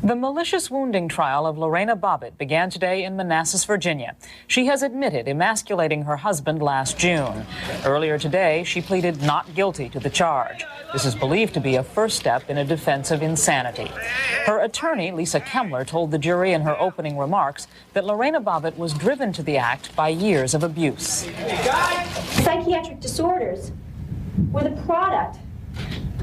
The malicious wounding trial of Lorena Bobbitt began today in Manassas, Virginia. She has admitted emasculating her husband last June. Earlier today, she pleaded not guilty to the charge. This is believed to be a first step in a defense of insanity. Her attorney, Lisa Kemmler, told the jury in her opening remarks that Lorena Bobbitt was driven to the act by years of abuse. Psychiatric disorders were the product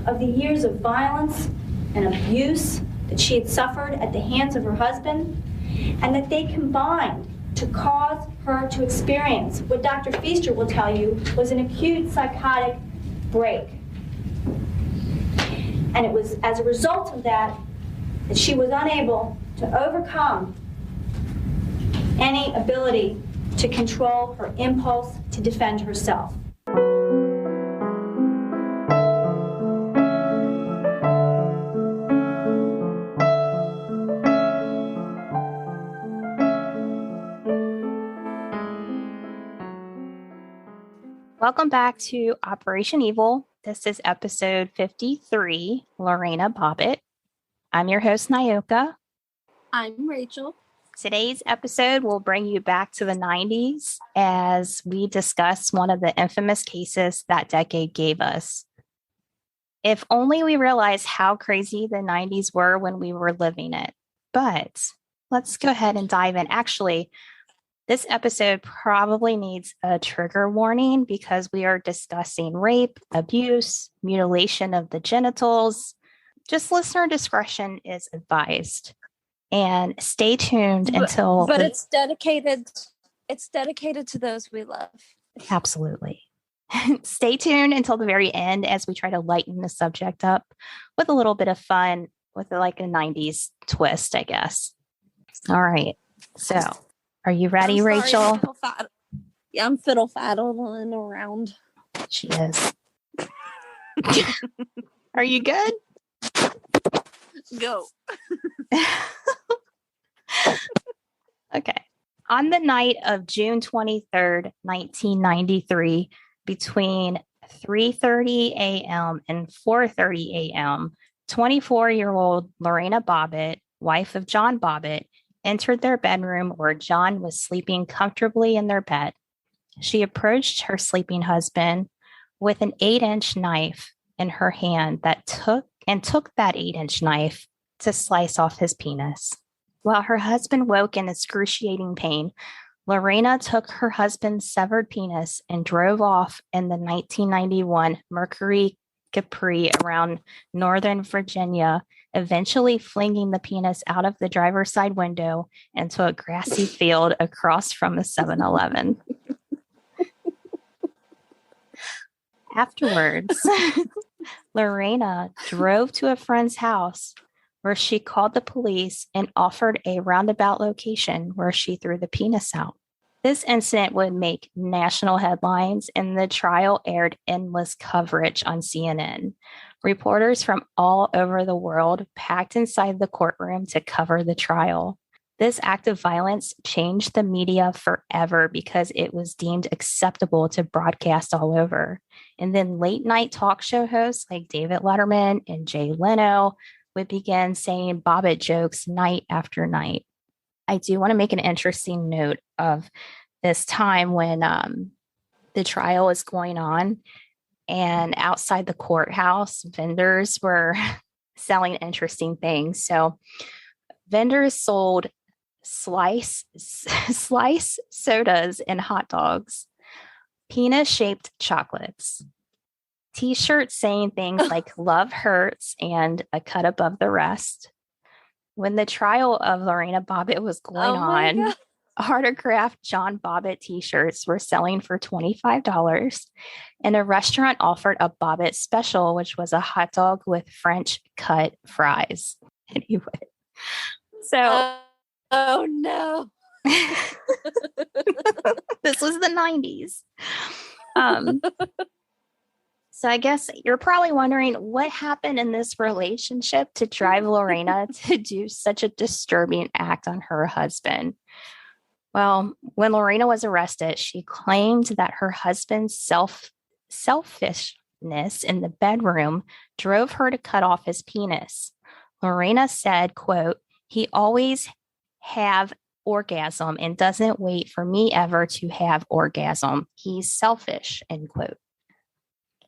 of the years of violence and abuse that she had suffered at the hands of her husband, and that they combined to cause her to experience what Dr. Feaster will tell you was an acute psychotic break. And it was as a result of that that she was unable to overcome any ability to control her impulse to defend herself. Welcome back to Operation Evil. This is episode 53, Lorena Bobbitt. I'm your host, Nyoka. I'm Rachel. Today's episode will bring you back to the 90s as we discuss one of the infamous cases that decade gave us. If only we realized how crazy the 90s were when we were living it. But let's go ahead and dive in. Actually, this episode probably needs a trigger warning because we are discussing rape, abuse, mutilation of the genitals. Just listener discretion is advised. And stay tuned until... But it's dedicated to those we love. Absolutely. Stay tuned until the very end as we try to lighten the subject up with a little bit of fun with like a 90s twist, I guess. All right. So... are you ready, Rachel? Yeah, I'm fiddle-faddling around. She is. Are you good? Go. Okay. On the night of June 23rd, 1993, between 3:30 a.m. and 4:30 a.m., 24-year-old Lorena Bobbitt, wife of John Bobbitt, entered their bedroom where John was sleeping comfortably in their bed. She approached her sleeping husband with an 8-inch knife in her hand that took that 8-inch knife to slice off his penis. While her husband woke in excruciating pain, Lorena took her husband's severed penis and drove off in the 1991 Mercury Capri around Northern Virginia, eventually flinging the penis out of the driver's side window into a grassy field across from a 7-Eleven. Afterwards, Lorena drove to a friend's house where she called the police and offered a roundabout location where she threw the penis out. This incident would make national headlines, and the trial aired endless coverage on CNN. Reporters from all over the world packed inside the courtroom to cover the trial. This act of violence changed the media forever because it was deemed acceptable to broadcast all over. And then late night talk show hosts like David Letterman and Jay Leno would begin saying Bobbitt jokes night after night. I do want to make an interesting note of this time when the trial is going on, and outside the courthouse, vendors were selling interesting things. So vendors sold slice sodas and hot dogs, penis-shaped chocolates, T-shirts saying things like love hurts and a cut above the rest. When the trial of Lorena Bobbitt was going on, autographed John Bobbitt T-shirts were selling for $25, and a restaurant offered a Bobbitt special, which was a hot dog with French cut fries. Anyway, so oh no, this was the 90s. So I guess you're probably wondering what happened in this relationship to drive Lorena to do such a disturbing act on her husband. Well, when Lorena was arrested, she claimed that her husband's selfishness in the bedroom drove her to cut off his penis. Lorena said, quote, He always have orgasm and doesn't wait for me ever to have orgasm. He's selfish, end quote.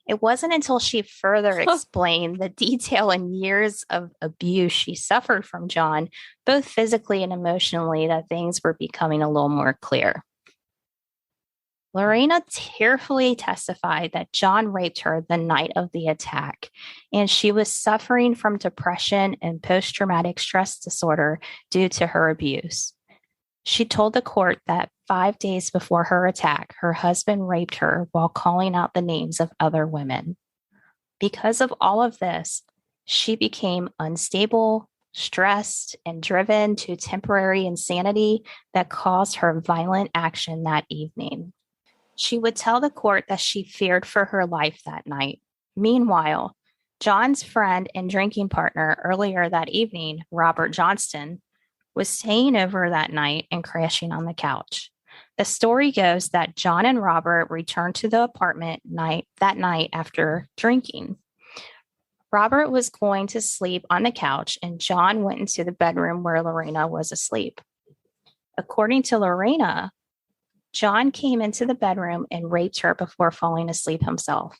It wasn't until she further explained the detail and years of abuse she suffered from John, both physically and emotionally, that things were becoming a little more clear. Lorena tearfully testified that John raped her the night of the attack, and she was suffering from depression and post-traumatic stress disorder due to her abuse. She told the court that 5 days before her attack, her husband raped her while calling out the names of other women. Because of all of this, she became unstable, stressed, and driven to temporary insanity that caused her violent action that evening. She would tell the court that she feared for her life that night. Meanwhile, John's friend and drinking partner earlier that evening, Robert Johnston, was staying over that night and crashing on the couch. The story goes that John and Robert returned to the apartment that night after drinking. Robert was going to sleep on the couch, and John went into the bedroom where Lorena was asleep. According to Lorena, John came into the bedroom and raped her before falling asleep himself.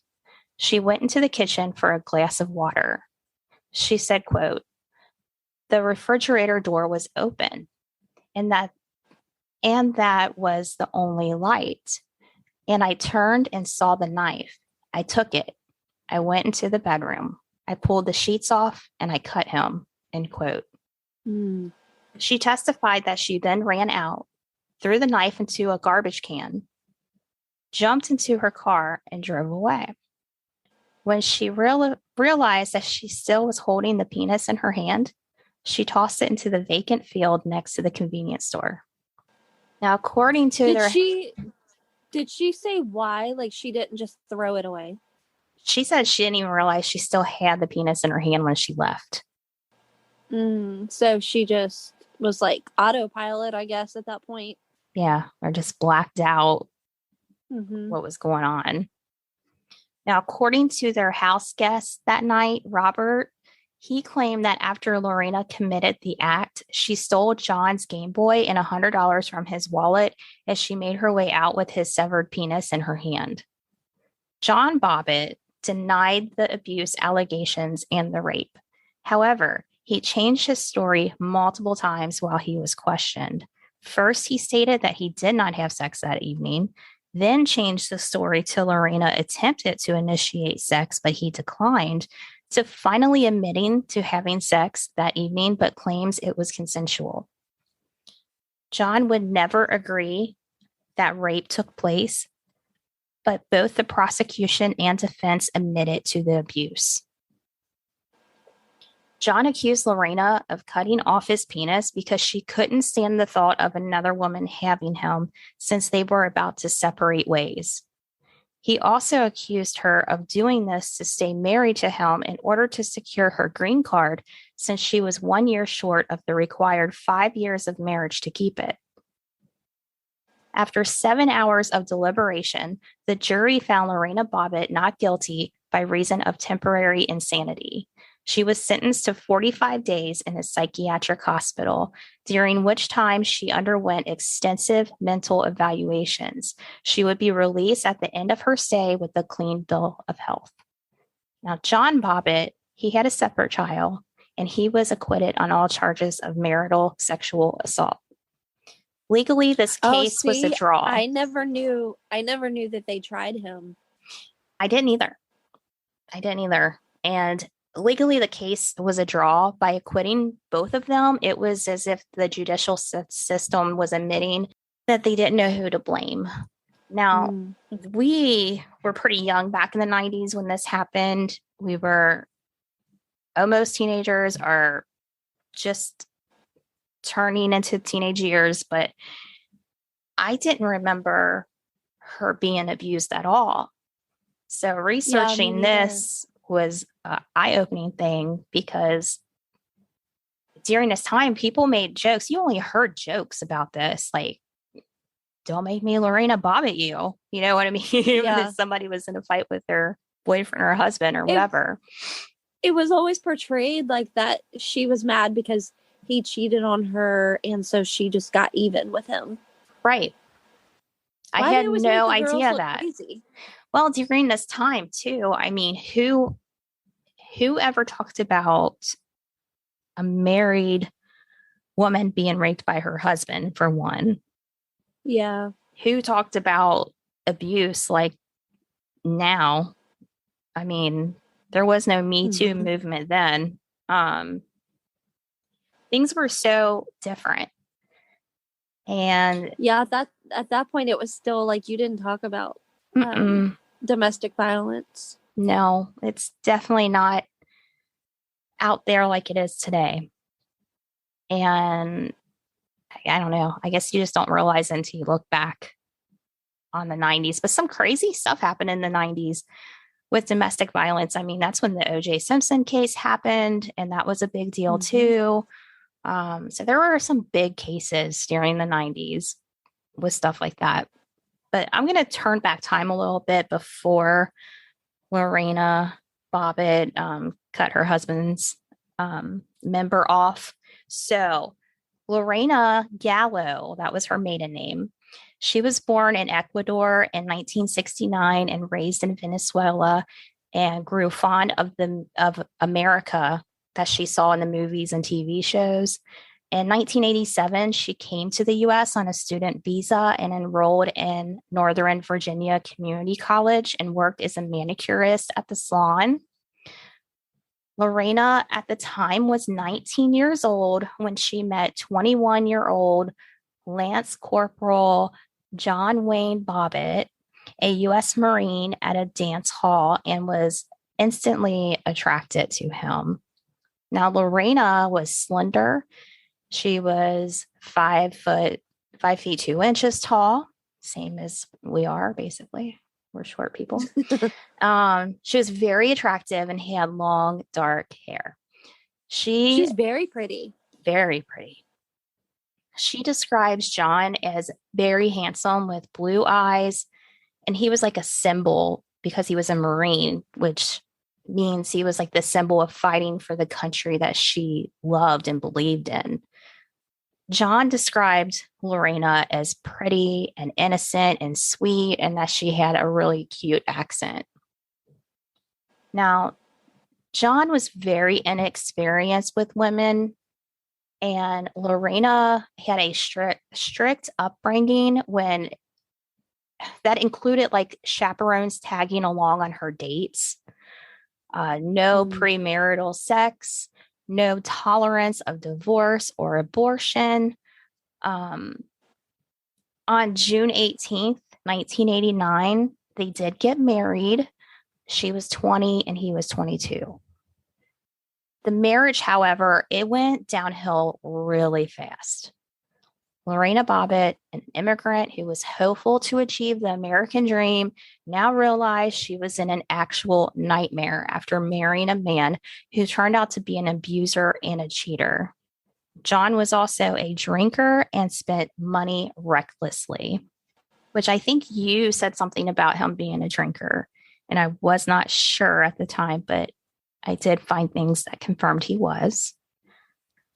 She went into the kitchen for a glass of water. She said, quote, "The refrigerator door was open, and that was the only light. And I turned and saw the knife. I took it. I went into the bedroom. I pulled the sheets off and I cut him," end quote. She testified that she then ran out, threw the knife into a garbage can, jumped into her car, and drove away. When she realized that she still was holding the penis in her hand, she tossed it into the vacant field next to the convenience store. Now, according to Did she say why? Like, she didn't just throw it away? She said she didn't even realize she still had the penis in her hand when she left. So she just was like autopilot, I guess, at that point. Yeah, or just blacked out what was going on. Now, according to their house guest that night, Robert, he claimed that after Lorena committed the act, she stole John's Game Boy and $100 from his wallet as she made her way out with his severed penis in her hand. John Bobbitt denied the abuse allegations and the rape. However, he changed his story multiple times while he was questioned. First, he stated that he did not have sex that evening, then changed the story to Lorena attempted to initiate sex, but he declined, to finally admitting to having sex that evening, but claims it was consensual. John would never agree that rape took place, but both the prosecution and defense admitted to the abuse. John accused Lorena of cutting off his penis because she couldn't stand the thought of another woman having him since they were about to separate ways. He also accused her of doing this to stay married to him in order to secure her green card, since she was 1 year short of the required 5 years of marriage to keep it. After 7 hours of deliberation, the jury found Lorena Bobbitt not guilty by reason of temporary insanity. She was sentenced to 45 days in a psychiatric hospital, during which time she underwent extensive mental evaluations. She would be released at the end of her stay with a clean bill of health. Now, John Bobbitt, he had a separate child, and he was acquitted on all charges of marital sexual assault. Legally, this case was a draw. I never knew that they tried him. I didn't either. And legally, the case was a draw. By acquitting both of them, it was as if the judicial system was admitting that they didn't know who to blame. Now, we were pretty young back in the 90s when this happened. We were almost teenagers, or just turning into teenage years, but I didn't remember her being abused at all. So researching this was an eye-opening thing, because during this time, people made jokes. You only heard jokes about this, like, don't make me Lorena Bobbitt you. You know what I mean? If somebody was in a fight with their boyfriend or husband or whatever. It was always portrayed like that she was mad because he cheated on her, and so she just got even with him. Right. I Why had they always make no the girls idea look that. crazy? Well, during this time too, I mean, who ever talked about a married woman being raped by her husband, for one? Yeah. Who talked about abuse like now? I mean, there was no Me Too movement then. Things were so different. And yeah, at that point, it was still like you didn't talk about domestic violence. No, it's definitely not out there like it is today. And I don't know. I guess you just don't realize until you look back on the 90s. But some crazy stuff happened in the 90s with domestic violence. I mean, that's when the O.J. Simpson case happened, and that was a big deal too. So there were some big cases during the 90s with stuff like that. But I'm going to turn back time a little bit before Lorena Bobbitt cut her husband's member off. So Lorena Gallo, that was her maiden name. She was born in Ecuador in 1969 and raised in Venezuela, and grew fond of America that she saw in the movies and TV shows. In 1987, she came to the U.S. on a student visa and enrolled in Northern Virginia Community College and worked as a manicurist at the salon. Lorena at the time was 19 years old when she met 21-year-old Lance Corporal John Wayne Bobbitt, a U.S. Marine, at a dance hall, and was instantly attracted to him. Now, Lorena was slender. She was 5 feet 2 inches tall, same as we are, basically. We're short people. She was very attractive and had long, dark hair. She's very pretty. Very pretty. She describes John as very handsome with blue eyes, and he was like a symbol because he was a Marine, which means he was like the symbol of fighting for the country that she loved and believed in. John described Lorena as pretty and innocent and sweet, and that she had a really cute accent. Now, John was very inexperienced with women, and Lorena had a strict upbringing when that included like chaperones tagging along on her dates, no premarital sex, no tolerance of divorce or abortion. On June 18th, 1989, they did get married. She was 20 and he was 22. The marriage, however, it went downhill really fast. Lorena Bobbitt, an immigrant who was hopeful to achieve the American dream, now realized she was in an actual nightmare after marrying a man who turned out to be an abuser and a cheater. John was also a drinker and spent money recklessly, which I think you said something about him being a drinker. And I was not sure at the time, but I did find things that confirmed he was.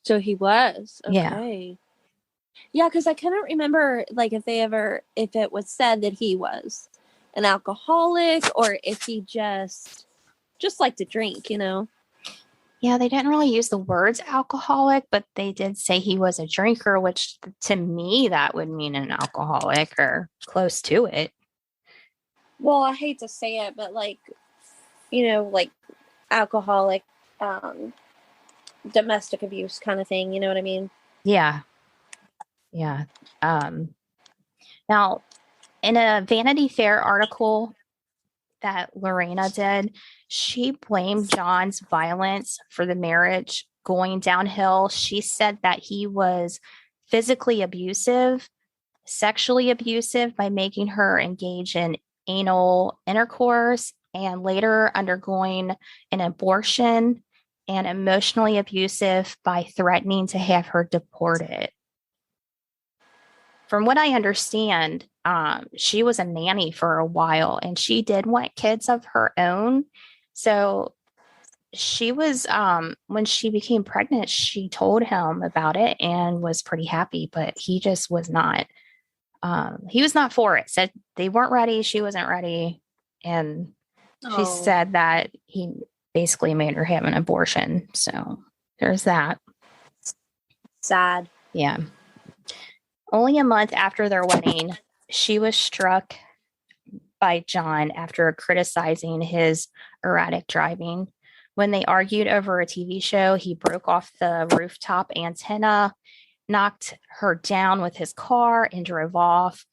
So he was. Okay. Yeah. Yeah, because I couldn't remember like if it was said that he was an alcoholic or if he just liked to drink, you know. Yeah, they didn't really use the words alcoholic, but they did say he was a drinker, which to me that would mean an alcoholic or close to it. Well, I hate to say it, but like, you know, like alcoholic, domestic abuse kind of thing, you know what I mean? Yeah. Yeah. Now, in a Vanity Fair article that Lorena did, she blamed John's violence for the marriage going downhill. She said that he was physically abusive, sexually abusive by making her engage in anal intercourse, and later undergoing an abortion, and emotionally abusive by threatening to have her deported. From what I understand, she was a nanny for a while, and she did want kids of her own. So she was, when she became pregnant, she told him about it and was pretty happy, but he just was not, he was not for it. Said they weren't ready. She wasn't ready. And she said that he basically made her have an abortion. So there's that. Sad. Yeah. Only a month after their wedding, she was struck by John after criticizing his erratic driving. When they argued over a TV show, he broke off the rooftop antenna, knocked her down with his car, and drove off.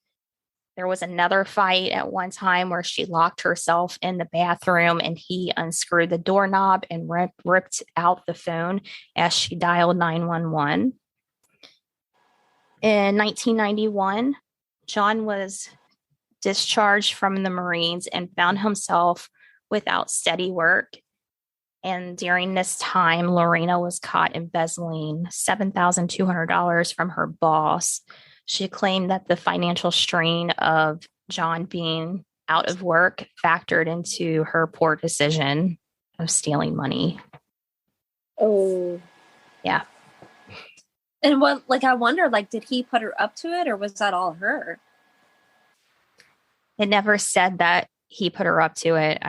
There was another fight at one time where she locked herself in the bathroom and he unscrewed the doorknob and ripped out the phone as she dialed 911. In 1991, John was discharged from the Marines and found himself without steady work. And during this time, Lorena was caught embezzling $7,200 from her boss. She claimed that the financial strain of John being out of work factored into her poor decision of stealing money. Oh. Yeah. And what, like, I wonder, like, did he put her up to it or was that all her? It never said that he put her up to it.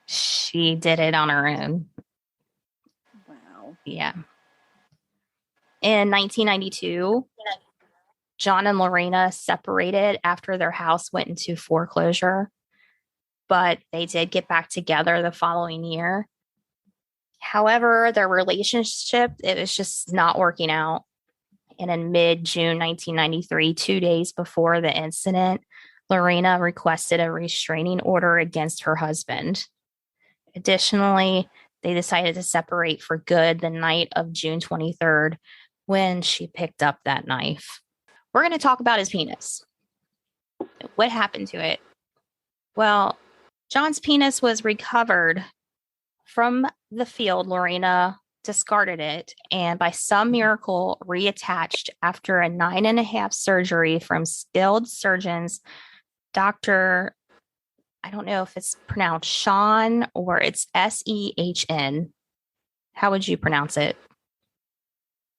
She did it on her own. Wow. Yeah. In 1992, John and Lorena separated after their house went into foreclosure, but they did get back together the following year. However, their relationship, it was just not working out. And in mid-June 1993, 2 days before the incident, Lorena requested a restraining order against her husband. Additionally, they decided to separate for good the night of June 23rd when she picked up that knife. We're going to talk about his penis. What happened to it? Well, John's penis was recovered from the field. Lorena discarded it and by some miracle reattached after a 9.5 surgery from skilled surgeons. Dr. I don't know if it's pronounced Sean or it's Sehn. How would you pronounce it?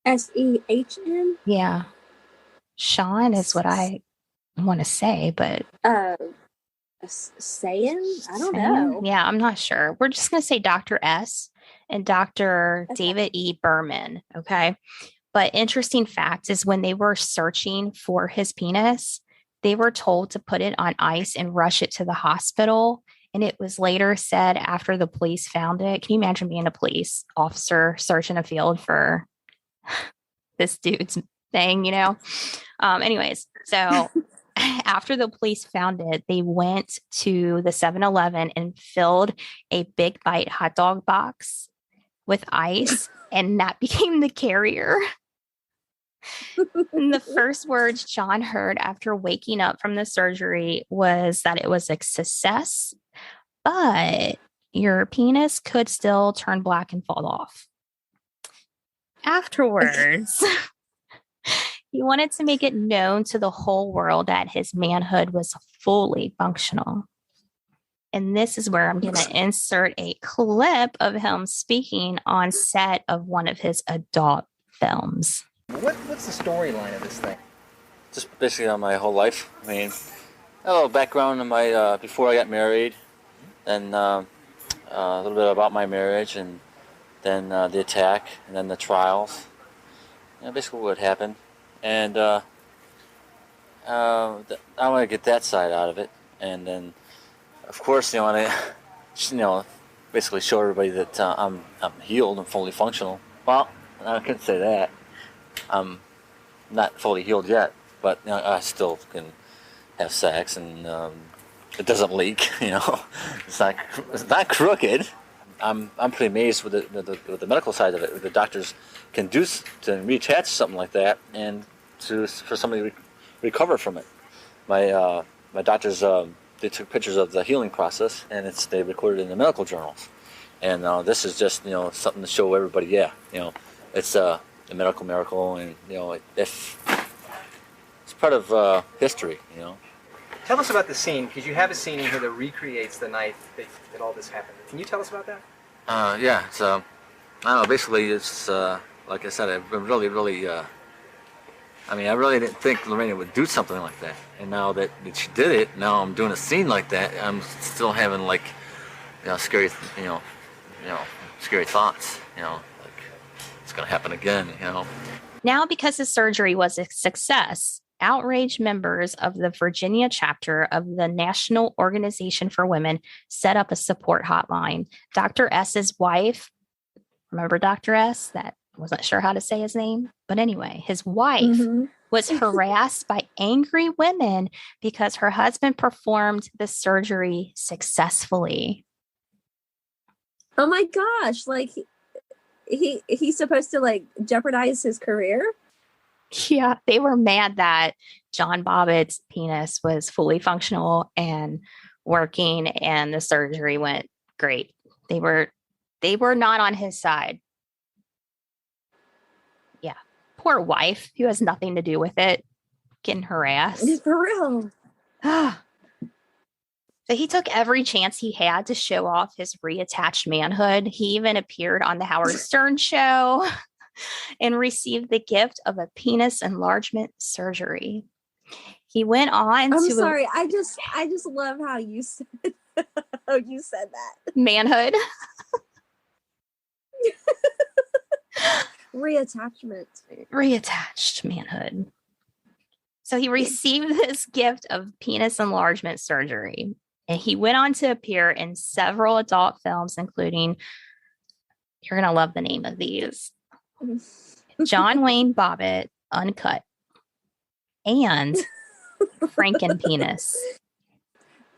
Sehn? Yeah. Sean is what I want to say, but saying? I don't know. Yeah, I'm not sure. We're just going to say Dr. S and Dr. David E. Berman. Okay. But interesting fact is when they were searching for his penis, they were told to put it on ice and rush it to the hospital. And it was later said after the police found it. Can you imagine being a police officer searching a field for this dude's thing, you know? Anyways, so after the police found it, they went to the 7-Eleven and filled a Big Bite hot dog box with ice, and that became the carrier. And the first words John heard after waking up from the surgery was that it was a success, but your penis could still turn black and fall off. Afterwards, he wanted to make it known to the whole world that his manhood was fully functional. And this is where I'm going to insert a clip of him speaking on set of one of his adult films. What's the storyline of this thing? Just basically on my whole life. I mean, a little background on my before I got married, then a little bit about my marriage, and then the attack, and then the trials. You know, basically what happened, and I want to get that side out of it, and then, of course, I want to, basically show everybody that I'm healed and fully functional. Well, I couldn't say that. I'm not fully healed yet, but I still can have sex, and it doesn't leak. It's not crooked. I'm pretty amazed with the medical side of it. What the doctors can do to reattach something like that, and for somebody to recover from it. My doctors they took pictures of the healing process, and they recorded it in the medical journals. And this is just something to show everybody. Yeah, it's a medical miracle, and if it's part of history. Tell us about the scene, because you have a scene in here that recreates the night that all this happened. Can you tell us about that? Yeah. So, I don't know. Basically, it's like I said, I really. I really didn't think Lorena would do something like that. And now that she did it, now I'm doing a scene like that. I'm still having like, scary, scary thoughts. Like it's gonna happen again. Now, because his surgery was a success, outraged members of the Virginia chapter of the National Organization for Women set up a support hotline. Dr. S's wife, remember Dr. S? That wasn't sure how to say his name. But anyway, his wife was harassed by angry women because her husband performed the surgery successfully. Oh my gosh. Like he's supposed to like jeopardize his career? Yeah, they were mad that John Bobbitt's penis was fully functional and working, and the surgery went great. They were not on his side. Yeah, poor wife who has nothing to do with it, getting harassed. For real. So he took every chance he had to show off his reattached manhood. He even appeared on the Howard Stern show and received the gift of a penis enlargement surgery. He went on I'm to sorry. I just love how you said that. Manhood. Reattached manhood. So he received this gift of penis enlargement surgery, and he went on to appear in several adult films, including, you're going to love the name of these, John Wayne Bobbitt, Uncut, and Frankenpenis.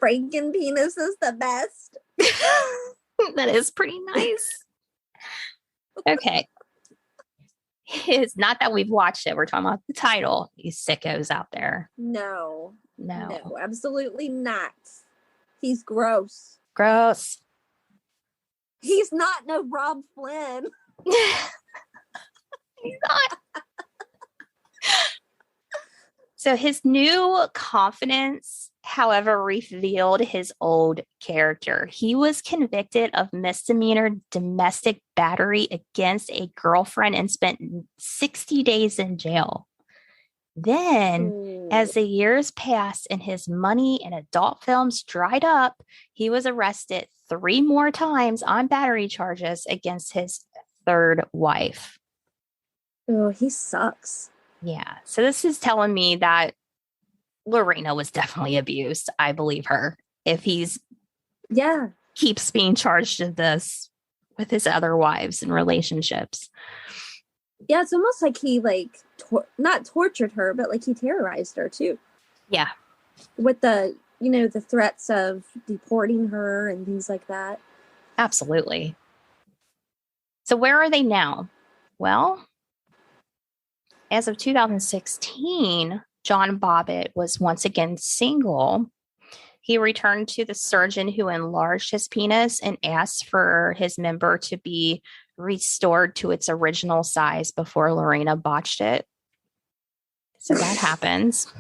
Frankenpenis is the best. That is pretty nice. Okay. It's not that we've watched it. We're talking about the title. You sickos out there. No, absolutely not. He's gross. Gross. He's not no Rob Flynn. He's not. So his new confidence, however, revealed his old character. He was convicted of misdemeanor domestic battery against a girlfriend and spent 60 days in jail. Then, as the years passed and his money in adult films dried up, he was arrested 3 more times on battery charges against his third wife. Oh, he sucks. Yeah. So this is telling me that Lorena was definitely abused. I believe her. If he's keeps being charged with this with his other wives and relationships. Yeah, it's almost like he not tortured her, but like he terrorized her too. Yeah. With the threats of deporting her and things like that. Absolutely. So where are they now? Well, as of 2016, John Bobbitt was once again single. He returned to the surgeon who enlarged his penis and asked for his member to be restored to its original size before Lorena botched it. So that happens.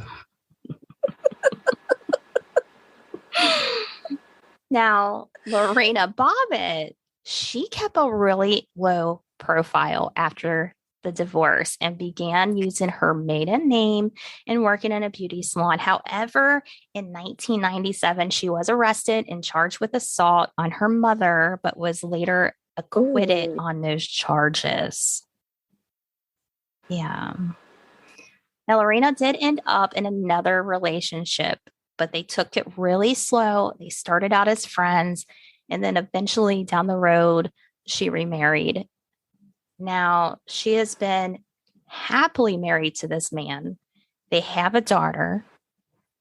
Now, Lorena Bobbitt, she kept a really low profile after the divorce and began using her maiden name and working in a beauty salon. However, in 1997, she was arrested and charged with assault on her mother, but was later acquitted on those charges. Yeah. Now, Lorena did end up in another relationship, but they took it really slow. They started out as friends, and then eventually down the road, she remarried. Now, she has been happily married to this man. They have a daughter.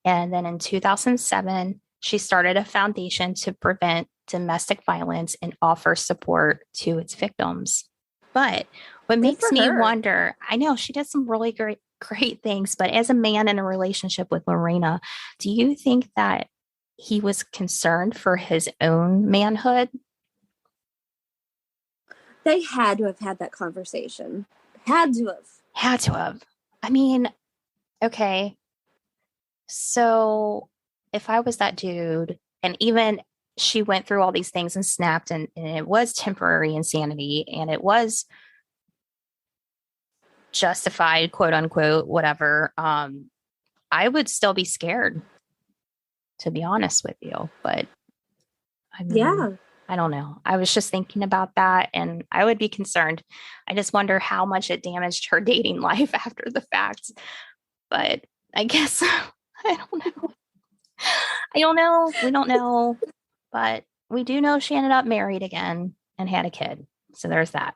And then in 2007, she started a foundation to prevent domestic violence and offer support to its victims. But what makes me wonder, I know she does some really great things, but as a man in a relationship with Lorena, do you think that he was concerned for his own manhood? They had to have had that conversation. Had to have. I mean, okay. So if I was that dude, and even she went through all these things and snapped, and it was temporary insanity, and it was justified, quote unquote, whatever, I would still be scared, to be honest with you. But I mean, Yeah. I don't know. I was just thinking about that, and I would be concerned. I just wonder how much it damaged her dating life after the fact. But I guess I don't know. I don't know. We don't know. But we do know she ended up married again and had a kid. So there's that.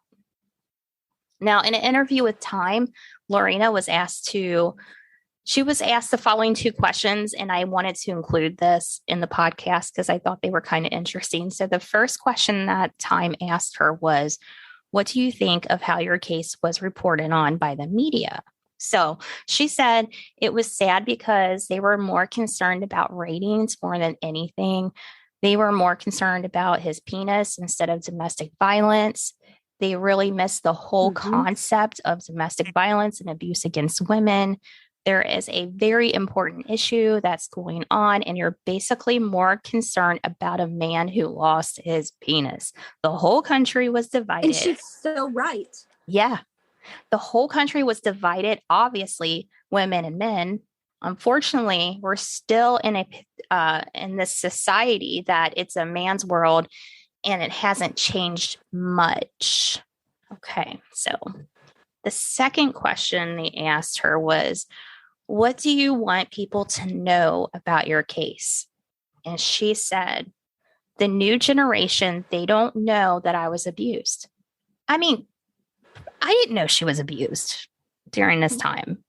Now, in an interview with Time, Lorena was asked the following two questions, and I wanted to include this in the podcast because I thought they were kind of interesting. So the first question that Time asked her was, what do you think of how your case was reported on by the media? So she said it was sad because they were more concerned about ratings more than anything. They were more concerned about his penis instead of domestic violence. They really missed the whole concept of domestic violence and abuse against women. There is a very important issue that's going on, and you're basically more concerned about a man who lost his penis. The whole country was divided. And she's so right. Yeah. The whole country was divided, obviously, women and men. Unfortunately, we're still in this society that it's a man's world, and it hasn't changed much. Okay, so the second question they asked her was, what do you want people to know about your case? And she said, the new generation, they don't know that I was abused. I mean, I didn't know she was abused during this time.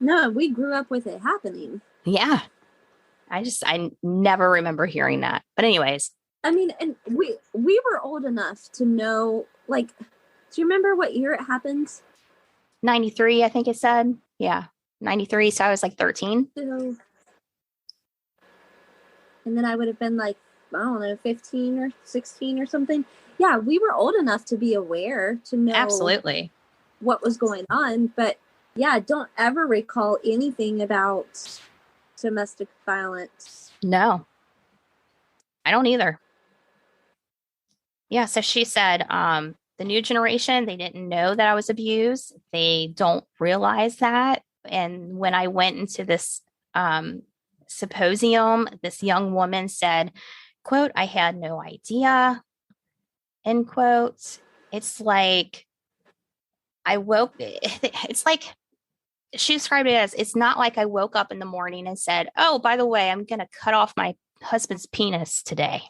No, we grew up with it happening. Yeah. I never remember hearing that. But anyways. I mean, and we were old enough to know, like, do you remember what year it happened? 93, I think it said. Yeah. 93. So I was like 13. So, and then I would have been like, I don't know, 15 or 16 or something. Yeah, we were old enough to be aware, to know absolutely what was going on. But yeah, don't ever recall anything about domestic violence. No, I don't either. Yeah, so she said, the new generation, they didn't know that I was abused. They don't realize that. And when I went into this symposium, this young woman said, quote, I had no idea, end quote. It's like it's like she described it as, it's not like I woke up in the morning and said, oh, by the way, I'm going to cut off my husband's penis today.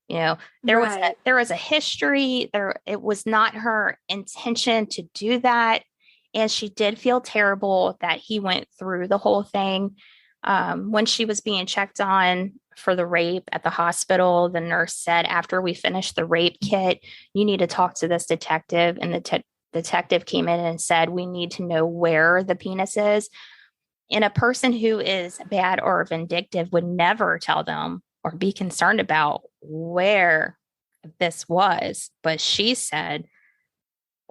You know, there was a history there. It was not her intention to do that. And she did feel terrible that he went through the whole thing. When she was being checked on for the rape at the hospital, the nurse said, after we finished the rape kit, you need to talk to this detective. And the detective came in and said, we need to know where the penis is. And a person who is bad or vindictive would never tell them or be concerned about where this was. But she said,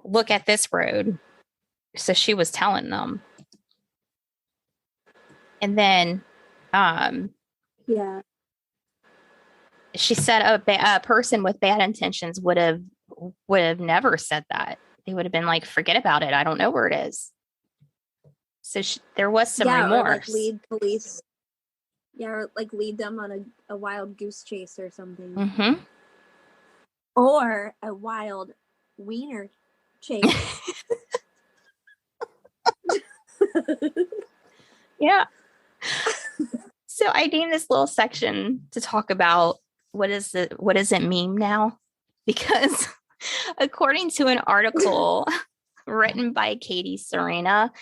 look at this road. So she was telling them. And then she said a person with bad intentions would have never said that. They would have been like, forget about it. I don't know where it is. So there was some remorse. Or like lead police. Yeah, or like lead them on a wild goose chase or something. Mm-hmm. Or a wild wiener chase. Yeah. So I named this little section to talk about what is it meme now? Because according to an article written by Katie Serena,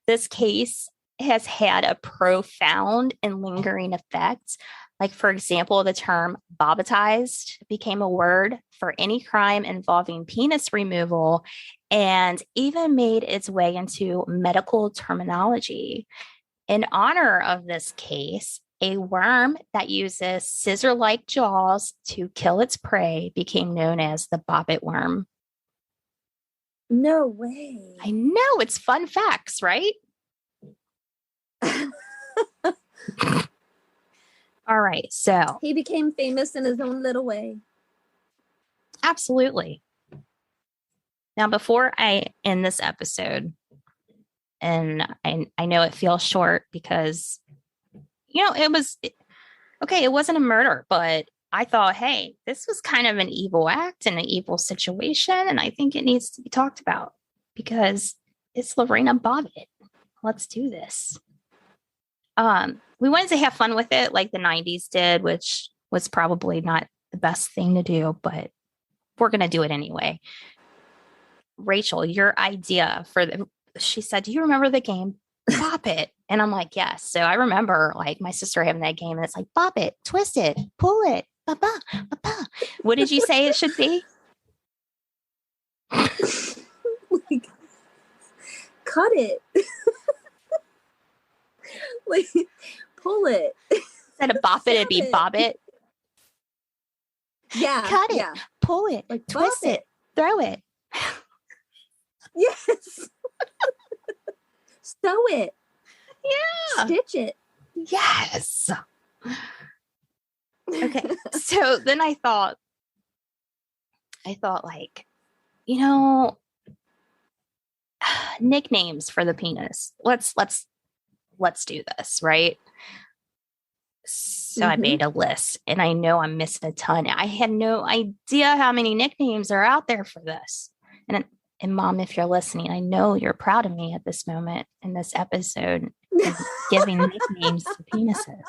this case has had a profound and lingering effect. Like, for example, the term Bobbittized became a word for any crime involving penis removal and even made its way into medical terminology. In honor of this case, a worm that uses scissor-like jaws to kill its prey became known as the Bobbitt worm. No way. I know, it's fun facts, right? All right. So He became famous in his own little way. absolutely. Now, before I end this episode, and I know it feels short because, it was, okay, it wasn't a murder, but I thought, hey, this was kind of an evil act and an evil situation. And I think it needs to be talked about because it's Lorena Bobbitt. Let's do this. We wanted to have fun with it like the 90s did, which was probably not the best thing to do, but we're going to do it anyway. Rachel, your idea she said, do you remember the game Bop It? And I'm like, yes. So I remember like my sister having that game and it's like, bop it, twist it, pull it, ba-ba, ba-ba. What did you say it should be? Like, cut it. Like, pull it. Instead of bop it, it'd be bob it. Yeah. Cut it, yeah. pull it, Like, twist bop it, throw it. Yes. Sew it. Yeah. Stitch it. Yes. Okay. So then I thought like, nicknames for the penis. Let's do this, right? So I made a list and I know I'm missing a ton. I had no idea how many nicknames are out there for this. And Mom, if you're listening, I know you're proud of me at this moment in this episode of giving nicknames to penises.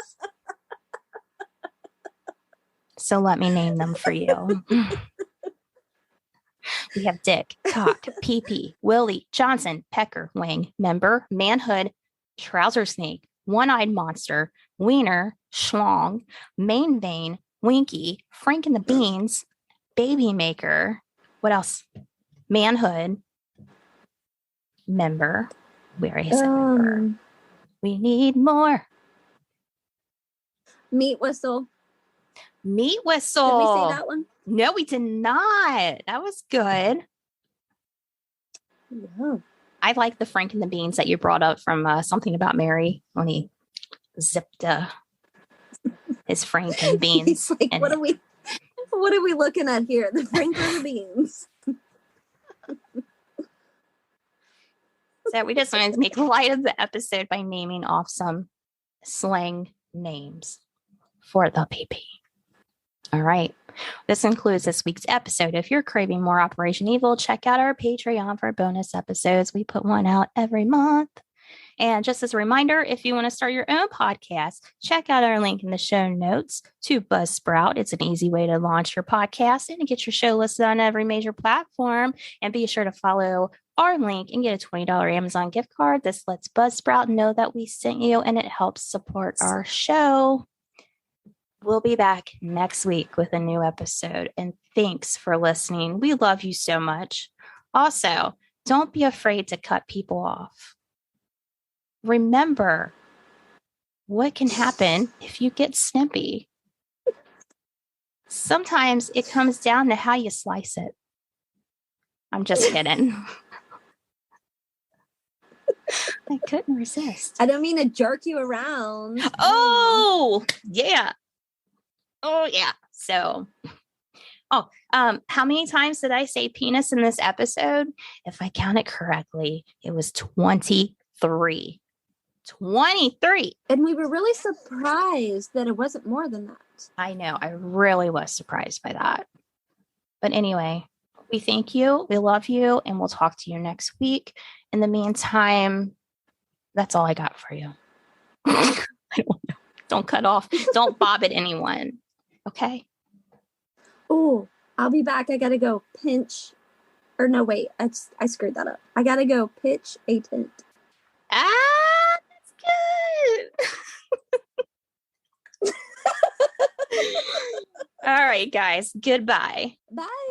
So let me name them for you. We have Dick, Cock, Pee-Pee, Willie, Johnson, Pecker, Wing, Member, Manhood, Trouser Snake, One-Eyed Monster, Wiener, Schlong, Main Vein, Winky, Frank and the Beans, Baby Maker. What else? Manhood, Member. We already said Member. We need more. Meat Whistle. Meat Whistle. Did we say that one? No, we did not. That was good. Yeah. I like the Frank and the Beans that you brought up from Something About Mary when he zipped his Frank and Beans. He's like, what are we looking at here? The Frank and the Beans. So we just wanted to make light of the episode by naming off some slang names for the PP. All right. This concludes this week's episode. If you're craving more Operation Evil, check out our Patreon for bonus episodes. We put one out every month. And just as a reminder, if you want to start your own podcast, check out our link in the show notes to Buzzsprout. It's an easy way to launch your podcast and to get your show listed on every major platform. And be sure to follow our link and get a $20 Amazon gift card. This lets Buzzsprout know that we sent you and it helps support our show. We'll be back next week with a new episode. And thanks for listening. We love you so much. Also, don't be afraid to cut people off. Remember what can happen if you get snippy. Sometimes it comes down to how you slice it. I'm just kidding. I couldn't resist. I don't mean to jerk you around. Oh, yeah. Oh, yeah. So, how many times did I say penis in this episode? If I counted correctly, it was 23. 23. And we were really surprised that it wasn't more than that. I know. I really was surprised by that. But anyway, we thank you. We love you. And we'll talk to you next week. In the meantime, that's all I got for you. I don't know. Don't cut off. Don't bob at anyone. Okay? Oh, I'll be back. I got to go pinch. Or no, wait. I screwed that up. I got to go pitch a tent. That's good. All right, guys. Goodbye. Bye.